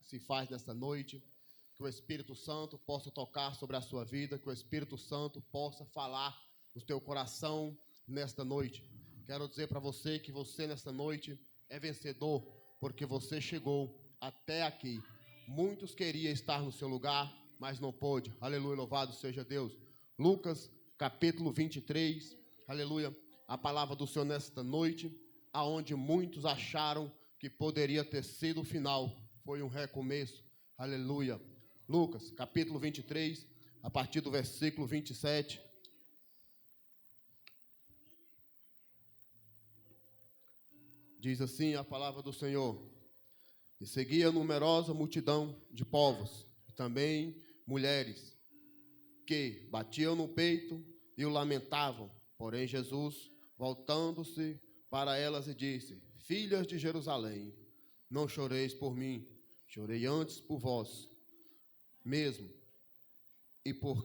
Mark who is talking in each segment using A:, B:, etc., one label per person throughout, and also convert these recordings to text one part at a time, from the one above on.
A: se faz nesta noite, que o Espírito Santo possa tocar sobre a sua vida, que o Espírito Santo possa falar no teu coração nesta noite. Quero dizer para você que você nesta noite é vencedor, porque você chegou até aqui. Muitos queriam estar no seu lugar, mas não pôde. Aleluia, louvado seja Deus. Lucas, capítulo 23, aleluia, a palavra do Senhor nesta noite, aonde muitos acharam que poderia ter sido o final, foi um recomeço. Aleluia. Lucas, capítulo 23, a partir do versículo 27. Diz assim a palavra do Senhor: e seguia numerosa multidão de povos, e também mulheres, que batiam no peito e o lamentavam. Porém Jesus, voltando-se para elas, e disse: filhas de Jerusalém, não choreis por mim, chorei antes por vós mesmo, e por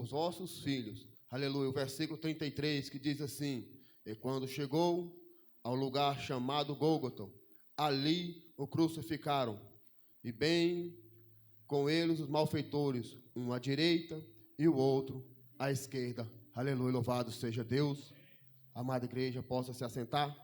A: vossos filhos. Aleluia. O versículo 33, que diz assim: e quando chegou ao lugar chamado Gólgota, ali o crucificaram, e bem com eles os malfeitores, um à direita e o outro à esquerda. Aleluia, louvado seja Deus. Amada igreja, possa se assentar.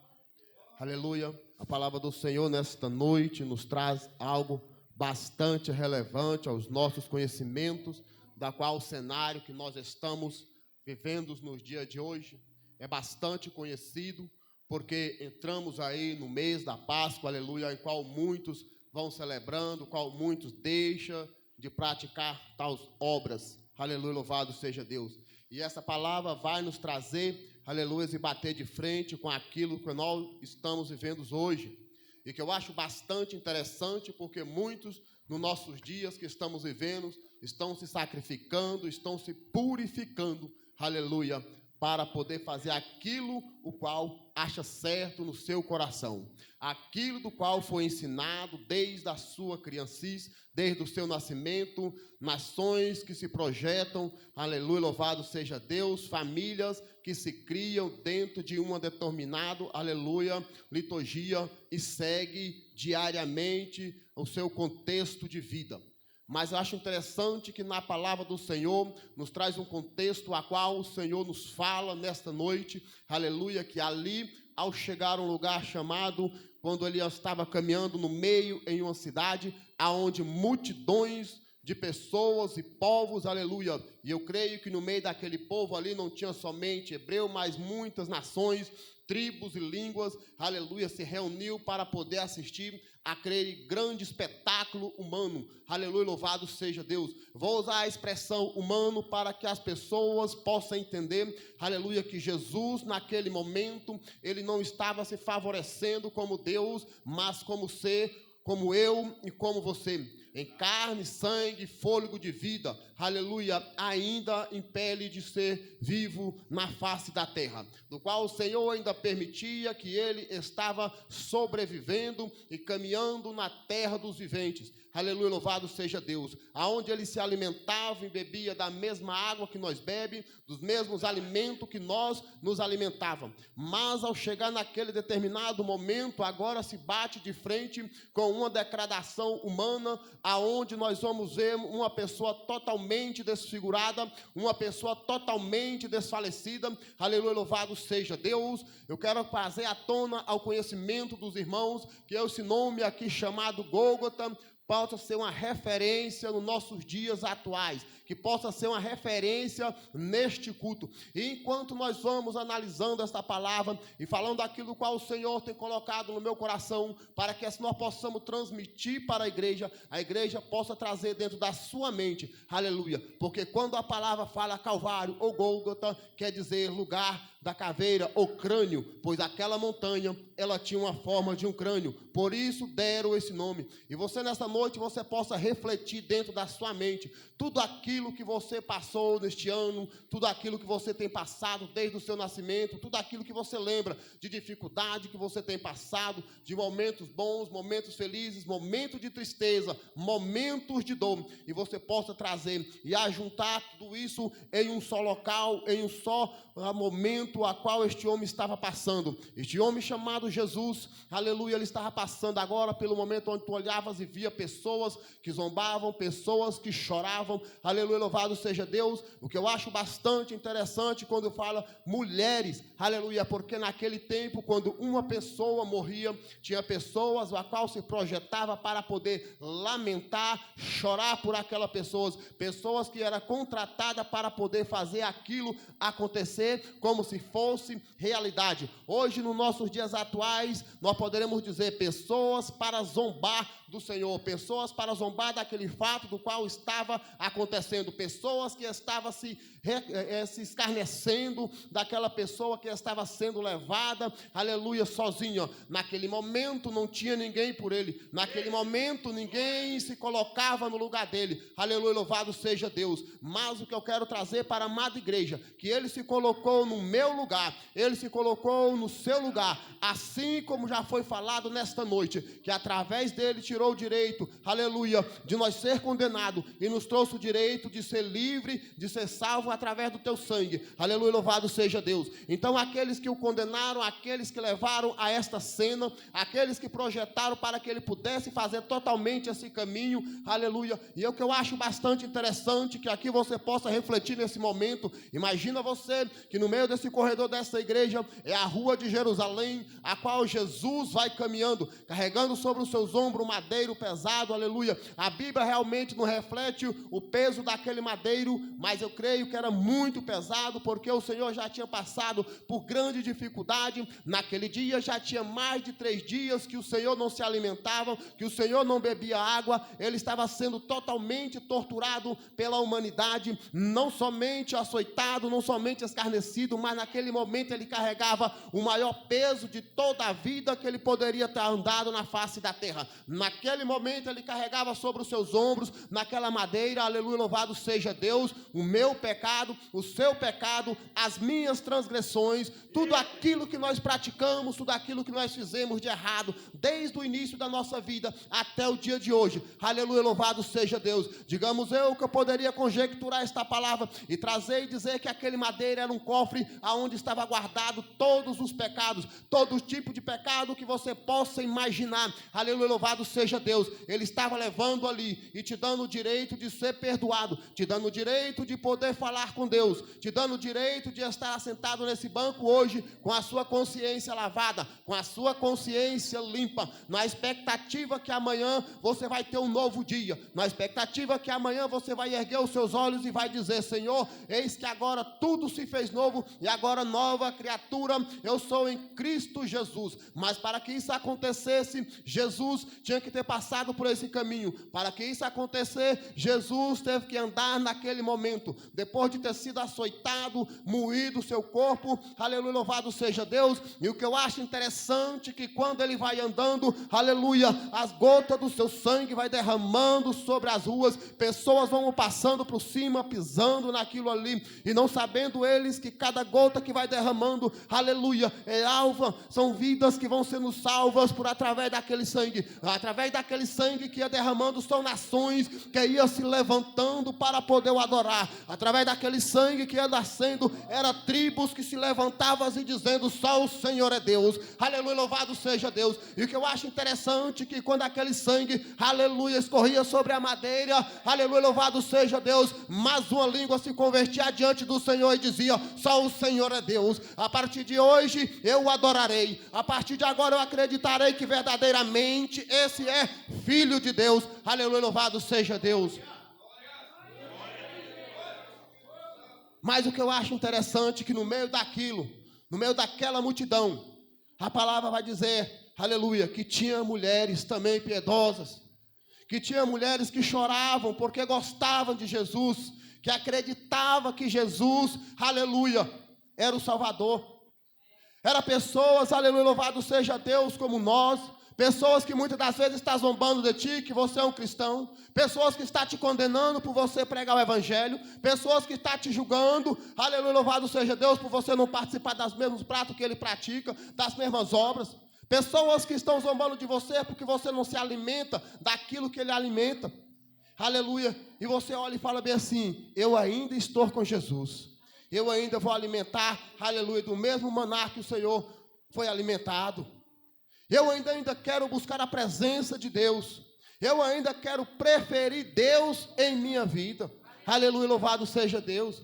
A: Aleluia. A palavra do Senhor nesta noite nos traz algo bastante relevante aos nossos conhecimentos, da qual o cenário que nós estamos vivendo nos dias de hoje é bastante conhecido, porque entramos aí no mês da Páscoa, aleluia, em qual muitos vão celebrando, qual muitos deixam de praticar tais obras. Aleluia, louvado seja Deus. E essa palavra vai nos trazer, aleluia, e bater de frente com aquilo que nós estamos vivendo hoje. E que eu acho bastante interessante, porque muitos nos nossos dias que estamos vivendo estão se sacrificando, estão se purificando, aleluia, para poder fazer aquilo o qual acha certo no seu coração, aquilo do qual foi ensinado desde a sua criancice, desde o seu nascimento, nações que se projetam, aleluia, louvado seja Deus, famílias que se criam dentro de uma determinada, aleluia, liturgia e segue diariamente o seu contexto de vida. Mas eu acho interessante que na palavra do Senhor nos traz um contexto a qual o Senhor nos fala nesta noite, aleluia, que ali, ao chegar a um lugar chamado, quando ele estava caminhando no meio em uma cidade, aonde multidões de pessoas e povos, aleluia, e eu creio que no meio daquele povo ali não tinha somente hebreu, mas muitas nações, tribos e línguas, aleluia, se reuniu para poder assistir aquele grande espetáculo humano, aleluia, louvado seja Deus. Vou usar a expressão humano para que as pessoas possam entender, aleluia, que Jesus naquele momento, ele não estava se favorecendo como Deus, mas como ser, como eu e como você, em carne, sangue, fôlego de vida, aleluia, ainda em pele de ser vivo na face da terra, do qual o Senhor ainda permitia que ele estava sobrevivendo e caminhando na terra dos viventes, aleluia, louvado seja Deus, aonde ele se alimentava e bebia da mesma água que nós bebemos, dos mesmos alimentos que nós nos alimentávamos, mas ao chegar naquele determinado momento, agora se bate de frente com uma degradação humana, aonde nós vamos ver uma pessoa totalmente desfigurada, uma pessoa totalmente desfalecida, aleluia, louvado seja Deus. Eu quero trazer à tona ao conhecimento dos irmãos, que esse nome aqui chamado Gólgota possa ser uma referência nos nossos dias atuais, que possa ser uma referência neste culto. E enquanto nós vamos analisando esta palavra e falando daquilo qual o Senhor tem colocado no meu coração, para que assim nós possamos transmitir para a igreja possa trazer dentro da sua mente, aleluia, porque quando a palavra fala Calvário ou Gólgota, quer dizer lugar da caveira ou crânio, pois aquela montanha, ela tinha uma forma de um crânio, por isso deram esse nome. E você nessa noite você possa refletir dentro da sua mente tudo aquilo que você passou neste ano, tudo aquilo que você tem passado desde o seu nascimento, tudo aquilo que você lembra de dificuldade que você tem passado, de momentos bons, momentos felizes, momentos de tristeza, momentos de dor, e você possa trazer e ajuntar tudo isso em um só local, em um só momento a qual este homem estava passando. Este homem chamado Jesus, aleluia, ele estava passando agora pelo momento onde tu olhavas e via pessoas que zombavam, pessoas que choravam, aleluia, louvado seja Deus. O que eu acho bastante interessante quando fala mulheres, aleluia, porque naquele tempo, quando uma pessoa morria, tinha pessoas a qual se projetava para poder lamentar, chorar por aquela pessoa, pessoas que eram contratadas para poder fazer aquilo acontecer como se fosse realidade. Hoje, nos nossos dias atuais, nós poderemos dizer pessoas para zombar do Senhor, pessoas para zombar daquele fato do qual estava acontecendo, pessoas que estavam se escarnecendo daquela pessoa que estava sendo levada, aleluia, sozinha. Naquele momento não tinha ninguém por ele, naquele momento ninguém se colocava no lugar dele, aleluia, louvado seja Deus. Mas o que eu quero trazer para a amada igreja, que ele se colocou no meu lugar, ele se colocou no seu lugar, assim como já foi falado nesta noite, que através dele tirou o direito, aleluia, de nós ser condenado e nos trouxe o direito de ser livre, de ser salvo através do teu sangue, aleluia, louvado seja Deus. Então aqueles que o condenaram, aqueles que levaram a esta cena, aqueles que projetaram para que ele pudesse fazer totalmente esse caminho, aleluia, e é o que eu acho bastante interessante, que aqui você possa refletir nesse momento. Imagina você que no meio desse corredor dessa igreja é a rua de Jerusalém, a qual Jesus vai caminhando, carregando sobre os seus ombros um madeiro pesado, aleluia. A Bíblia realmente não reflete o peso daquele madeiro, mas eu creio que era muito pesado, porque o Senhor já tinha passado por grande dificuldade. Naquele dia já tinha mais de 3 dias que o Senhor não se alimentava, que o Senhor não bebia água. Ele estava sendo totalmente torturado pela humanidade, não somente açoitado, não somente escarnecido, mas naquele momento ele carregava o maior peso de toda a vida que ele poderia ter andado na face da terra. Naquele momento ele carregava sobre os seus ombros, naquela madeira, aleluia, louvado seja Deus, o meu pecado, o seu pecado, as minhas transgressões, tudo aquilo que nós praticamos, tudo aquilo que nós fizemos de errado, desde o início da nossa vida até o dia de hoje, aleluia, louvado seja Deus. Digamos eu que eu poderia conjecturar esta palavra e trazer e dizer que aquele madeira era um cofre aonde estava guardado todos os pecados, todo tipo de pecado que você possa imaginar, aleluia, louvado seja Deus. Ele estava levando ali e te dando o direito de ser perdoado, te dando o direito de poder falar com Deus, te dando o direito de estar sentado nesse banco hoje com a sua consciência lavada, com a sua consciência limpa, na expectativa que amanhã você vai ter um novo dia, na expectativa que amanhã você vai erguer os seus olhos e vai dizer: Senhor, eis que agora tudo se fez novo e agora nova criatura eu sou em Cristo Jesus. Mas para que isso acontecesse, Jesus tinha que ter passado por esse caminho. Para que isso acontecer, Jesus teve que andar naquele momento, depois de ter sido açoitado, moído o seu corpo, aleluia, louvado seja Deus. E o que eu acho interessante, que quando ele vai andando, aleluia, as gotas do seu sangue vai derramando sobre as ruas, pessoas vão passando por cima, pisando naquilo ali, e não sabendo eles que cada gota que vai derramando, aleluia, é alva, são vidas que vão sendo salvas por através daquele sangue, através daquele sangue que ia derramando, são nações que ia se levantando para poder o adorar, através daquele sangue que ia nascendo, era tribos que se levantavam e dizendo: só o Senhor é Deus, aleluia, louvado seja Deus. E o que eu acho interessante, que quando aquele sangue, aleluia, escorria sobre a madeira, aleluia, louvado seja Deus, mas uma língua se convertia diante do Senhor e dizia: só o Senhor é Deus. A partir de hoje eu o adorarei, a partir de agora eu acreditarei que verdadeiramente esse é Filho de Deus, aleluia, louvado seja Deus. Mas o que eu acho interessante, que no meio daquilo, no meio daquela multidão, a palavra vai dizer, aleluia, que tinha mulheres também piedosas, que tinha mulheres que choravam porque gostavam de Jesus, que acreditavam que Jesus, aleluia, era o Salvador. Era pessoas, aleluia, louvado seja Deus, como nós. Pessoas que muitas das vezes estão zombando de ti, que você é um cristão. Pessoas que estão te condenando por você pregar o evangelho. Pessoas que estão te julgando, aleluia, louvado seja Deus, por você não participar dos mesmos pratos que ele pratica, das mesmas obras. Pessoas que estão zombando de você porque você não se alimenta daquilo que ele alimenta. Aleluia. E você olha e fala bem assim: eu ainda estou com Jesus. Eu ainda vou alimentar, aleluia, do mesmo maná que o Senhor foi alimentado. Eu ainda quero buscar a presença de Deus. Eu ainda quero preferir Deus em minha vida. Aleluia, louvado seja Deus.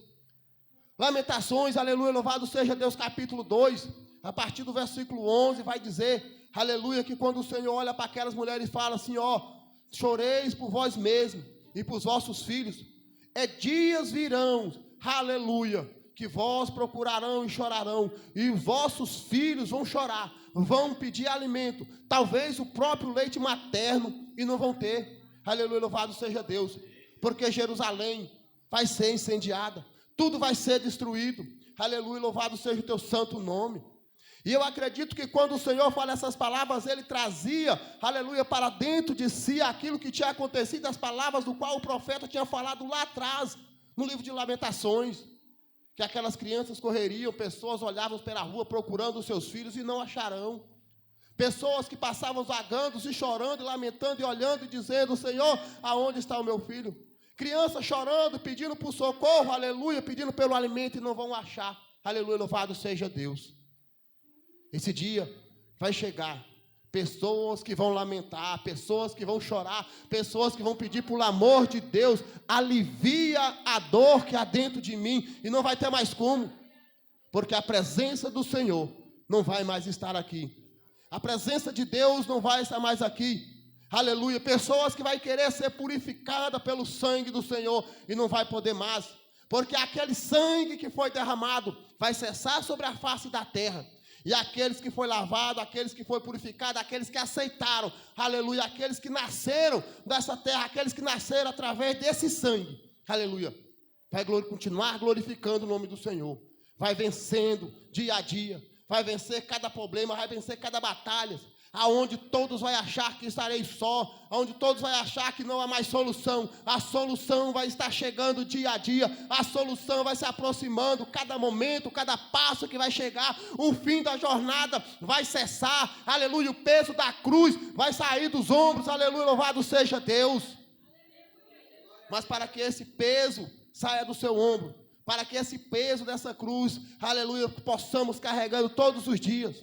A: Lamentações, aleluia, louvado seja Deus, capítulo 2, a partir do versículo 11, vai dizer, aleluia, que quando o Senhor olha para aquelas mulheres e fala assim, ó, choreis por vós mesmos e por vossos filhos. Dias virão, aleluia, que vós procurarão e chorarão, e vossos filhos vão chorar, vão pedir alimento, talvez o próprio leite materno, e não vão ter. Aleluia, louvado seja Deus, porque Jerusalém vai ser incendiada, tudo vai ser destruído. Aleluia, louvado seja o teu santo nome. E eu acredito que quando o Senhor fala essas palavras, Ele trazia, aleluia, para dentro de si aquilo que tinha acontecido, as palavras do qual o profeta tinha falado lá atrás, no livro de Lamentações, que aquelas crianças correriam, pessoas olhavam pela rua procurando os seus filhos e não acharão. Pessoas que passavam vagando, se chorando e lamentando e olhando e dizendo, Senhor, aonde está o meu filho? Crianças chorando, pedindo por socorro, aleluia, pedindo pelo alimento e não vão achar. Aleluia, louvado seja Deus. Esse dia vai chegar, pessoas que vão lamentar, pessoas que vão chorar, pessoas que vão pedir por amor de Deus, alivia a dor que há dentro de mim, e não vai ter mais como, porque a presença do Senhor não vai mais estar aqui, a presença de Deus não vai estar mais aqui, aleluia, pessoas que vai querer ser purificada pelo sangue do Senhor, e não vai poder mais, porque aquele sangue que foi derramado, vai cessar sobre a face da terra, e aqueles que foi lavado, aqueles que foi purificado, aqueles que aceitaram, aleluia, aqueles que nasceram dessa terra, aqueles que nasceram através desse sangue, aleluia, vai continuar glorificando o nome do Senhor, vai vencendo dia a dia, vai vencer cada problema, vai vencer cada batalha, aonde todos vão achar que estarei só, aonde todos vão achar que não há mais solução, a solução vai estar chegando dia a dia, a solução vai se aproximando, cada momento, cada passo que vai chegar, o fim da jornada vai cessar, aleluia, o peso da cruz vai sair dos ombros, aleluia, louvado seja Deus. Mas para que esse peso saia do seu ombro, para que esse peso dessa cruz, aleluia, possamos carregando todos os dias,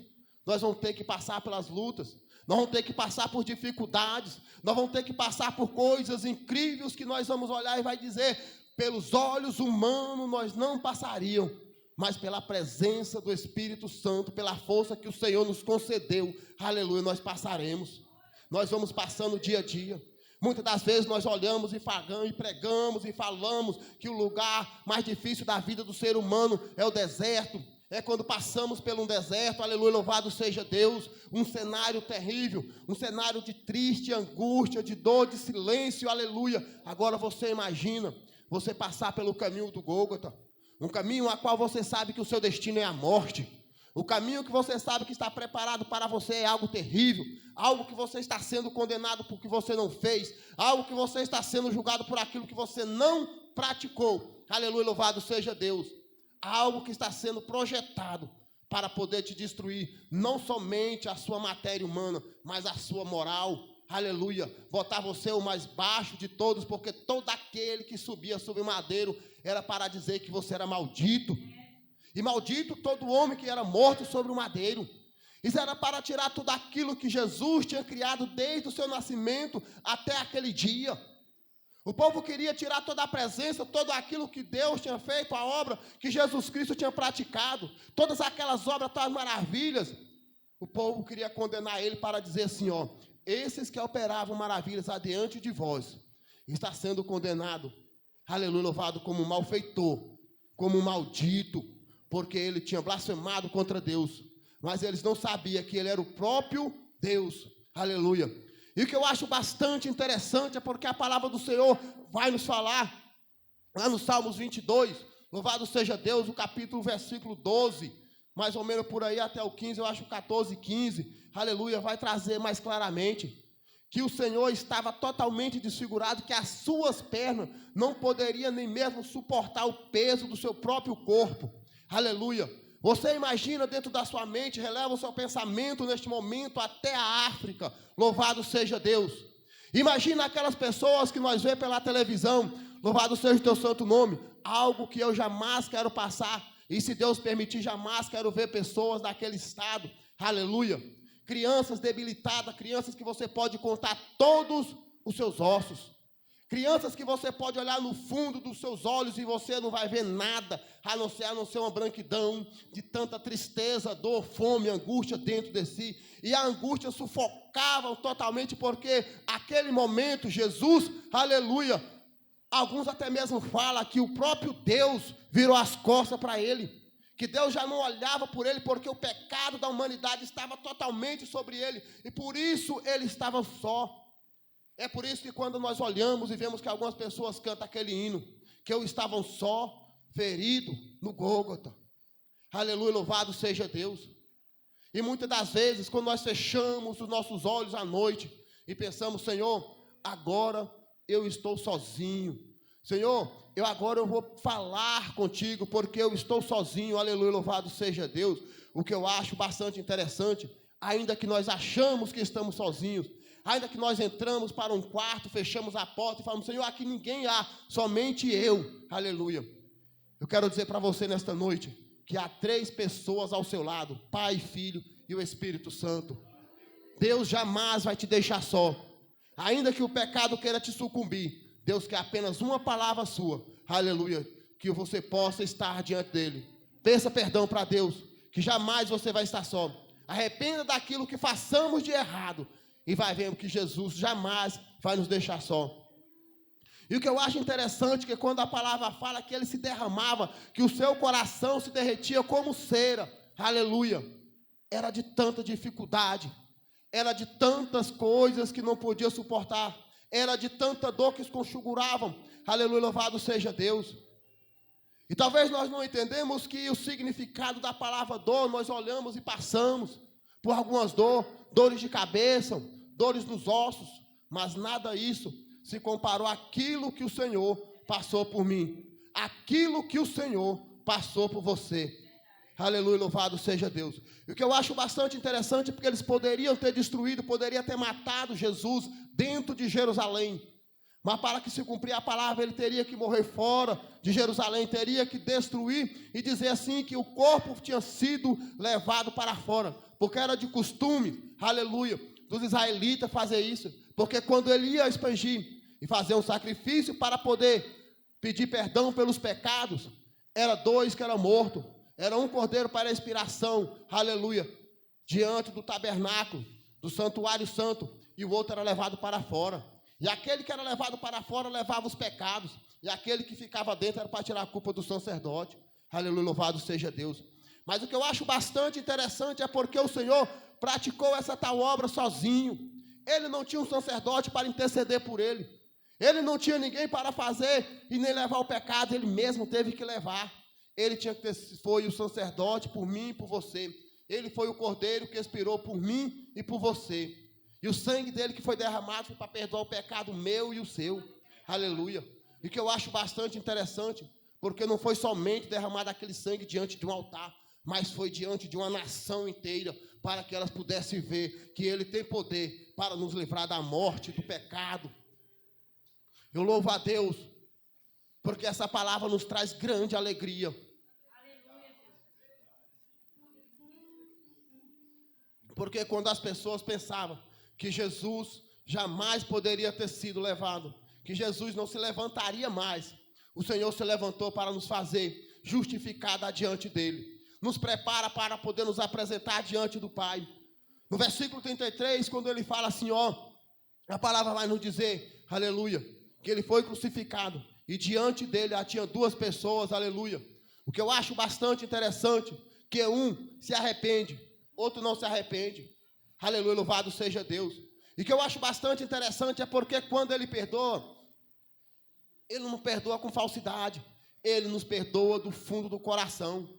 A: nós vamos ter que passar pelas lutas, nós vamos ter que passar por dificuldades, nós vamos ter que passar por coisas incríveis que nós vamos olhar e vai dizer, pelos olhos humanos nós não passaríamos, mas pela presença do Espírito Santo, pela força que o Senhor nos concedeu, aleluia, nós passaremos, nós vamos passando dia a dia. Muitas das vezes nós olhamos e pregamos e falamos que o lugar mais difícil da vida do ser humano é o deserto, é quando passamos por um deserto, aleluia, louvado seja Deus, um cenário terrível, um cenário de triste angústia, de dor, de silêncio, aleluia. Agora você imagina, você passar pelo caminho do Gólgota, um caminho a qual você sabe que o seu destino é a morte, o caminho que você sabe que está preparado para você é algo terrível, algo que você está sendo condenado por que você não fez, algo que você está sendo julgado por aquilo que você não praticou, aleluia, louvado seja Deus. Algo que está sendo projetado para poder te destruir, não somente a sua matéria humana, mas a sua moral, aleluia, botar você o mais baixo de todos, porque todo aquele que subia sobre o madeiro, era para dizer que você era maldito, e maldito todo homem que era morto sobre o madeiro, isso era para tirar tudo aquilo que Jesus tinha criado desde o seu nascimento até aquele dia. O povo queria tirar toda a presença, todo aquilo que Deus tinha feito, a obra que Jesus Cristo tinha praticado, todas aquelas obras, todas as maravilhas. O povo queria condenar ele para dizer assim, ó, esses que operavam maravilhas adiante de vós, está sendo condenado, aleluia, louvado como um malfeitor, como um maldito, porque ele tinha blasfemado contra Deus, mas eles não sabiam que ele era o próprio Deus, aleluia. E o que eu acho bastante interessante é porque a palavra do Senhor vai nos falar, lá no Salmos 22, louvado seja Deus, o capítulo, versículo 12, mais ou menos por aí até o 15, eu acho 14, 15, aleluia, vai trazer mais claramente que o Senhor estava totalmente desfigurado, que as suas pernas não poderiam nem mesmo suportar o peso do seu próprio corpo, aleluia. Você imagina dentro da sua mente, releva o seu pensamento neste momento até a África, louvado seja Deus. Imagina aquelas pessoas que nós vemos pela televisão, louvado seja o teu santo nome, algo que eu jamais quero passar, e se Deus permitir, jamais quero ver pessoas daquele estado, aleluia. Crianças debilitadas, crianças que você pode contar todos os seus ossos. Crianças que você pode olhar no fundo dos seus olhos e você não vai ver nada, a não ser uma branquidão de tanta tristeza, dor, fome, angústia dentro de si. E a angústia sufocava totalmente, porque aquele momento, Jesus, aleluia, alguns até mesmo falam que o próprio Deus virou as costas para ele. Que Deus já não olhava por ele, porque o pecado da humanidade estava totalmente sobre ele, e por isso ele estava só. É por isso que quando nós olhamos e vemos que algumas pessoas cantam aquele hino, que eu estava só, ferido no Gólgota. Aleluia, louvado seja Deus. E muitas das vezes, quando nós fechamos os nossos olhos à noite, e pensamos, Senhor, agora eu estou sozinho. Senhor, agora eu vou falar contigo, porque eu estou sozinho, aleluia, louvado seja Deus. O que eu acho bastante interessante, ainda que nós achamos que estamos sozinhos, ainda que nós entramos para um quarto, fechamos a porta e falamos, Senhor, aqui ninguém há, somente eu, aleluia. Eu quero dizer para você nesta noite, que há 3 pessoas ao seu lado, Pai, Filho e o Espírito Santo. Deus jamais vai te deixar só, ainda que o pecado queira te sucumbir. Deus quer apenas uma palavra sua, aleluia, que você possa estar diante dele. Peça perdão para Deus, que jamais você vai estar só. Arrependa daquilo que façamos de errado, e vai vendo que Jesus jamais vai nos deixar só. E o que eu acho interessante, que quando a palavra fala que ele se derramava, que o seu coração se derretia como cera, aleluia, era de tanta dificuldade, era de tantas coisas que não podia suportar, era de tanta dor que os configuravam, aleluia, louvado seja Deus. E talvez nós não entendemos que o significado da palavra dor, nós olhamos e passamos por algumas dores de cabeça, dores nos ossos, mas nada isso se comparou àquilo que o Senhor passou por mim, aquilo que o Senhor passou por você. Aleluia, louvado seja Deus. E o que eu acho bastante interessante, porque eles poderiam ter destruído, poderiam ter matado Jesus dentro de Jerusalém, mas para que se cumprir a palavra, ele teria que morrer fora de Jerusalém, teria que destruir e dizer assim que o corpo tinha sido levado para fora, porque era de costume, aleluia, dos israelitas fazer isso, porque quando ele ia expungir e fazer um sacrifício para poder pedir perdão pelos pecados, era 2 que eram mortos, era um cordeiro para a expiação, aleluia, diante do tabernáculo, do santuário santo, e o outro era levado para fora. E aquele que era levado para fora levava os pecados, e aquele que ficava dentro era para tirar a culpa do sacerdote. Aleluia, louvado seja Deus. Mas o que eu acho bastante interessante é porque o Senhor praticou essa tal obra sozinho. Ele não tinha um sacerdote para interceder por ele. Ele não tinha ninguém para fazer e nem levar o pecado, ele mesmo teve que levar. Ele foi o sacerdote por mim e por você. Ele foi o cordeiro que expirou por mim e por você. E o sangue dele que foi derramado foi para perdoar o pecado meu e o seu. Aleluia. E o que eu acho bastante interessante, porque não foi somente derramado aquele sangue diante de um altar, mas foi diante de uma nação inteira, para que elas pudessem ver que ele tem poder para nos livrar da morte, do pecado. Eu louvo a Deus, porque essa palavra nos traz grande alegria. Porque quando as pessoas pensavam que Jesus jamais poderia ter sido levado, que Jesus não se levantaria mais, o Senhor se levantou para nos fazer justificada diante dele, nos prepara para poder nos apresentar diante do Pai. No versículo 33, quando ele fala assim, a palavra vai nos dizer, aleluia, que ele foi crucificado, e diante dele tinha 2 pessoas, aleluia. O que eu acho bastante interessante, que um se arrepende, outro não se arrepende. Aleluia, louvado seja Deus. E o que eu acho bastante interessante é porque quando ele perdoa, ele não perdoa com falsidade, ele nos perdoa do fundo do coração.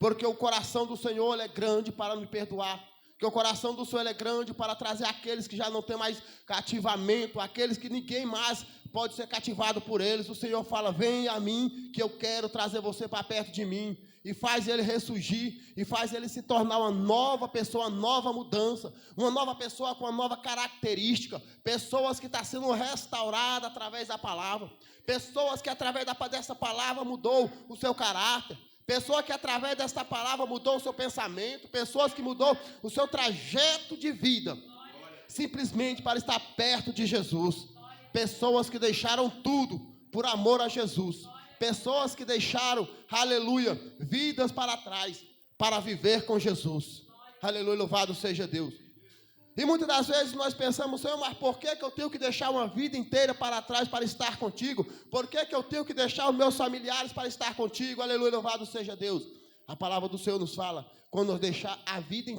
A: porque o coração do Senhor ele é grande para me perdoar, que o coração do Senhor ele é grande para trazer aqueles que já não têm mais cativamento, aqueles que ninguém mais pode ser cativado por eles. O Senhor fala: vem a mim, que eu quero trazer você para perto de mim, e faz ele ressurgir, e faz ele se tornar uma nova pessoa, uma nova mudança, uma nova pessoa com uma nova característica, pessoas que estão sendo restauradas através da palavra, pessoas que através dessa palavra mudou o seu caráter, pessoa que através desta palavra mudou o seu pensamento, pessoas que mudou o seu trajeto de vida, simplesmente para estar perto de Jesus, pessoas que deixaram tudo por amor a Jesus, pessoas que deixaram, aleluia, vidas para trás, para viver com Jesus, aleluia, louvado seja Deus. E muitas das vezes nós pensamos: Senhor, mas por que eu tenho que deixar uma vida inteira para trás para estar contigo? Por que eu tenho que deixar os meus familiares para estar contigo? Aleluia, louvado seja Deus. A palavra do Senhor nos fala: quando nós deixar a vida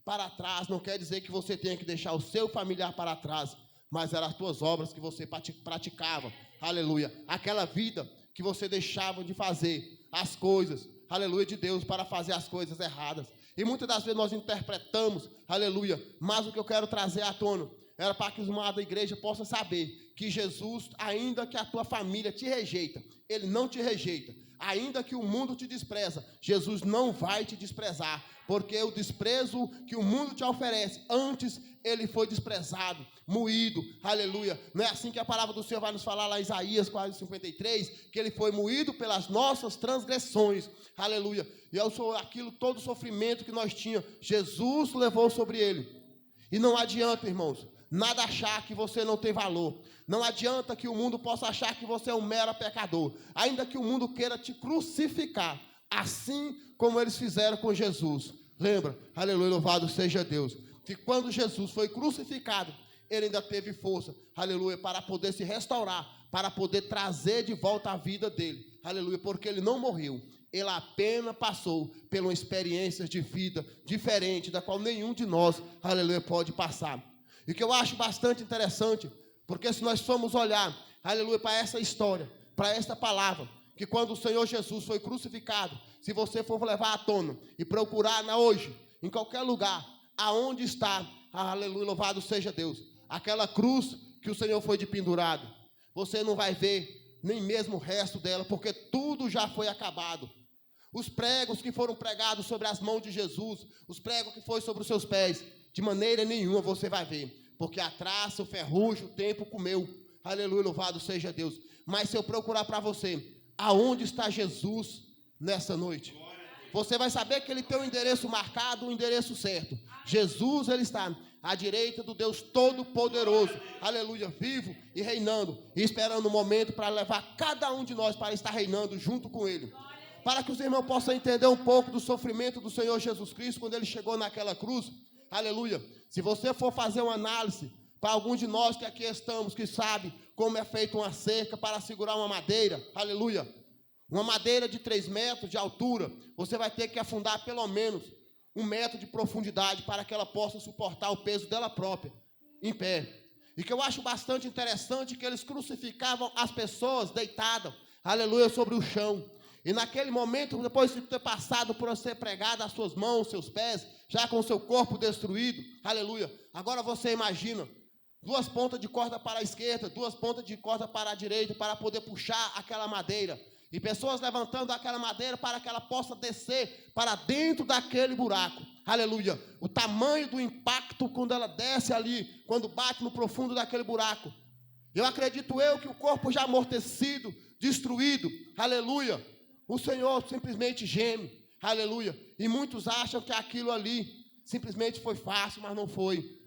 A: para trás, não quer dizer que você tenha que deixar o seu familiar para trás, mas eram as tuas obras que você praticava, aleluia, aquela vida que você deixava de fazer as coisas, aleluia, de Deus, para fazer as coisas erradas. E muitas das vezes nós interpretamos, aleluia, mas o que eu quero trazer à tona era para que os irmãos da igreja possam saber que Jesus, ainda que a tua família te rejeita, Ele não te rejeita. Ainda que o mundo te despreza, Jesus não vai te desprezar, porque o desprezo que o mundo te oferece, antes ele foi desprezado, moído, aleluia. Não é assim que a palavra do Senhor vai nos falar lá em Isaías 53, que ele foi moído pelas nossas transgressões, aleluia. E aquilo, todo o sofrimento que nós tínhamos, Jesus levou sobre ele. E não adianta, irmãos, nada achar que você não tem valor. Não adianta que o mundo possa achar que você é um mero pecador. Ainda que o mundo queira te crucificar, assim como eles fizeram com Jesus. Lembra, aleluia, louvado seja Deus, que quando Jesus foi crucificado, ele ainda teve força, aleluia, para poder se restaurar, para poder trazer de volta a vida dele, aleluia, porque ele não morreu, ele apenas passou por uma experiência de vida diferente, da qual nenhum de nós, aleluia, pode passar. E que eu acho bastante interessante, porque se nós formos olhar, aleluia, para essa história, para esta palavra, que quando o Senhor Jesus foi crucificado, se você for levar à tona e procurar hoje, em qualquer lugar, aonde está, aleluia, louvado seja Deus, aquela cruz que o Senhor foi pendurado, você não vai ver nem mesmo o resto dela, porque tudo já foi acabado. Os pregos que foram pregados sobre as mãos de Jesus, os pregos que foram sobre os seus pés, de maneira nenhuma você vai ver, porque a traça, o ferrugem, o tempo comeu, aleluia, louvado seja Deus. Mas se eu procurar para você, aonde está Jesus nessa noite, você vai saber que ele tem um endereço marcado, um endereço certo. Jesus, ele está à direita do Deus Todo-Poderoso, aleluia, vivo e reinando, e esperando o momento para levar cada um de nós para estar reinando junto com ele. Para que os irmãos possam entender um pouco do sofrimento do Senhor Jesus Cristo, quando ele chegou naquela cruz, aleluia. Se você for fazer uma análise, para alguns de nós que aqui estamos, que sabe como é feita uma cerca para segurar uma madeira, aleluia, uma madeira de 3 metros de altura, você vai ter que afundar pelo menos 1 metro de profundidade para que ela possa suportar o peso dela própria, em pé. E que eu acho bastante interessante que eles crucificavam as pessoas deitadas, aleluia, sobre o chão. E naquele momento, depois de ter passado por ser pregado as suas mãos, seus pés, já com o seu corpo destruído, aleluia, agora você imagina 2 pontas de corda para a esquerda, 2 pontas de corda para a direita, para poder puxar aquela madeira, e pessoas levantando aquela madeira para que ela possa descer para dentro daquele buraco, aleluia, o tamanho do impacto quando ela desce ali, quando bate no profundo daquele buraco. Eu acredito que o corpo já amortecido, destruído, aleluia, o Senhor simplesmente geme, aleluia, e muitos acham que aquilo ali simplesmente foi fácil, mas não foi,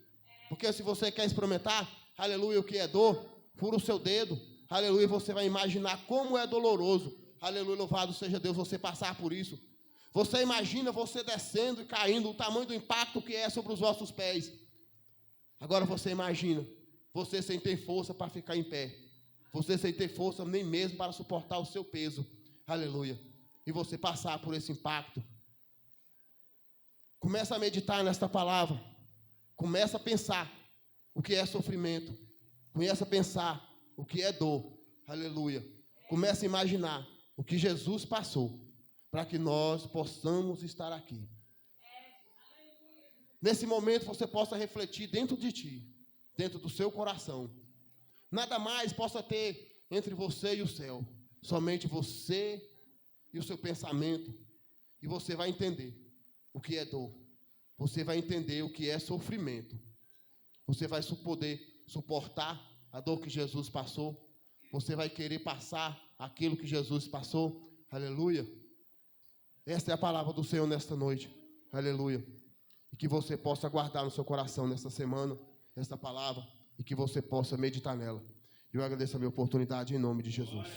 A: porque se você quer experimentar, aleluia, o que é dor, fura o seu dedo, aleluia, você vai imaginar como é doloroso, aleluia, louvado seja Deus, você passar por isso. Você imagina você descendo e caindo, o tamanho do impacto que é sobre os vossos pés. Agora você imagina, você sem ter força para ficar em pé, você sem ter força nem mesmo para suportar o seu peso, aleluia, e você passar por esse impacto. Começa a meditar nesta palavra, começa a pensar o que é sofrimento, começa a pensar o que é dor, aleluia, começa a imaginar o que Jesus passou, para que nós possamos estar aqui. Nesse momento você possa refletir dentro de ti, dentro do seu coração. Nada mais possa ter entre você e o céu. Somente você e o seu pensamento. E você vai entender o que é dor. Você vai entender o que é sofrimento. Você vai poder suportar a dor que Jesus passou. Você vai querer passar aquilo que Jesus passou. Aleluia. Esta é a palavra do Senhor nesta noite. Aleluia. E que você possa guardar no seu coração nesta semana esta palavra e que você possa meditar nela. Eu agradeço a minha oportunidade em nome de Jesus.